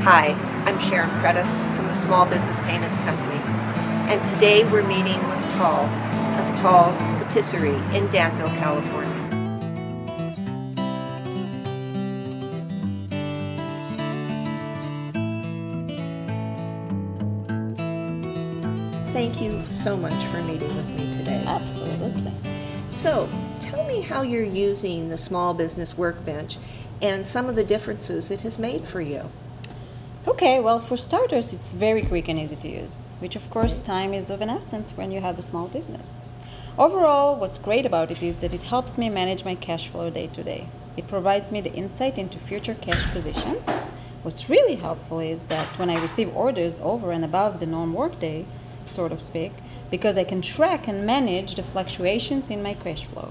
Hi, I'm Sharon Predis from the Small Business Payments Company, and today we're meeting with Tal of Tal's Patisserie in Danville, California. Thank you so much for meeting with me today. Absolutely. So, tell me how you're using the Small Business Workbench and some of the differences it has made for you. Okay, well, for starters, it's very quick and easy to use, which of course time is of an essence when you have a small business. Overall, what's great about it is that it helps me manage my cash flow day to day. It provides me the insight into future cash positions. What's really helpful is that when I receive orders over and above the norm workday, so to speak, because I can track and manage the fluctuations in my cash flow.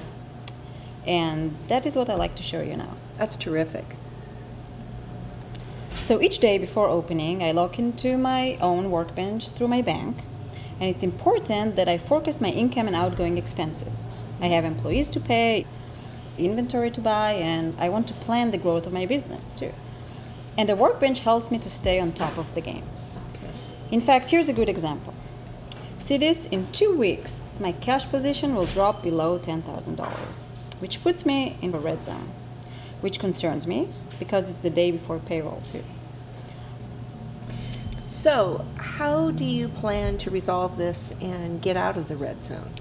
And that is what I like to show you now. That's terrific. So each day before opening, I log into my own workbench through my bank, and it's important that I forecast my income and outgoing expenses. I have employees to pay, inventory to buy, and I want to plan the growth of my business too. And the workbench helps me to stay on top of the game. Okay. In fact, here's a good example. See this, in 2 weeks, my cash position will drop below $10,000, which puts me in the red zone, which concerns me because it's the day before payroll too. So, how do you plan to resolve this and get out of the red zone?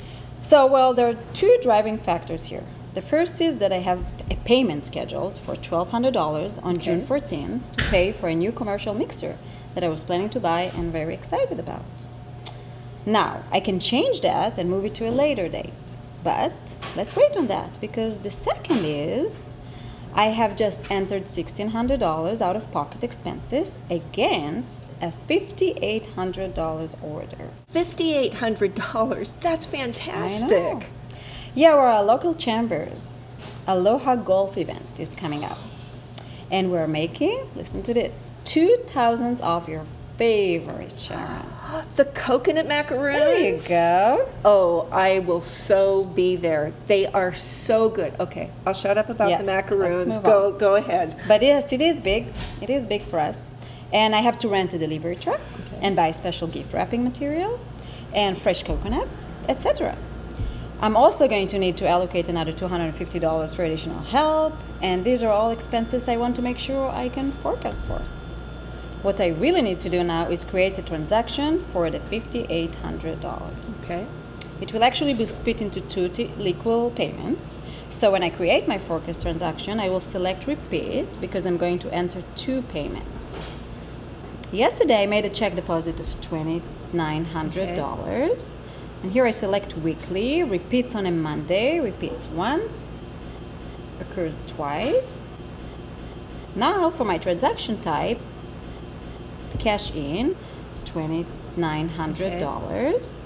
So, well, there are two driving factors here. The first is that I have a payment scheduled for $1,200 on June 14th to pay for a new commercial mixer that I was planning to buy and very excited about. Now, I can change that and move it to a later date, but let's wait on that because the second is I have just entered $1,600 out-of-pocket expenses against a $5,800 order. $5,800, that's fantastic. I know. Yeah, well, our local chamber's Aloha Golf event is coming up. And we're making, listen to this, 2,000 off your favorite, Sharon. The coconut macaroons? There you go. Oh, I will so be there. They are so good. Okay, I'll shut up about the macaroons. Let's move on. Go ahead. But yes, it is big. It is big for us. And I have to rent a delivery truck and buy special gift wrapping material and fresh coconuts, etc. I'm also going to need to allocate another $250 for additional help, and these are all expenses I want to make sure I can forecast for. What I really need to do now is create a transaction for the $5,800. Okay. It will actually be split into two equal payments. So when I create my forecast transaction, I will select repeat because I'm going to enter 2 payments. Yesterday, I made a check deposit of $2,900. And here I select weekly, repeats on a Monday, repeats once, occurs twice. Now for my transaction types, cash in, $2,900.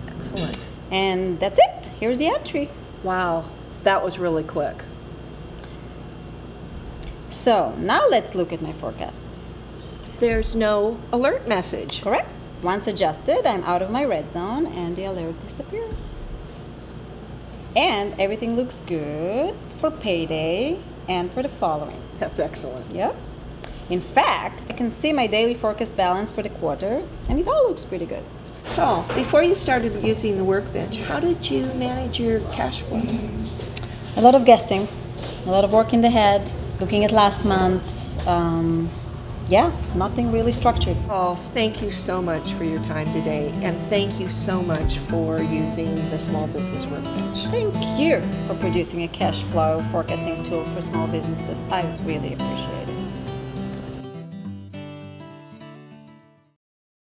Excellent. And that's it. Here's the entry. Wow, that was really quick. So now let's look at my forecast. There's no alert message. Correct. Once adjusted, I'm out of my red zone and the alert disappears. And everything looks good for payday and for the following. That's excellent. Yep. In fact, I can see my daily forecast balance for the quarter and it all looks pretty good. Tal, before you started using the workbench, how did you manage your cash flow? A lot of guessing, a lot of work in the head, looking at last month. Yeah, nothing really structured. Oh, thank you so much for your time today, and thank you so much for using the Small Business Workbench. Thank you for producing a cash flow forecasting tool for small businesses. I really appreciate it.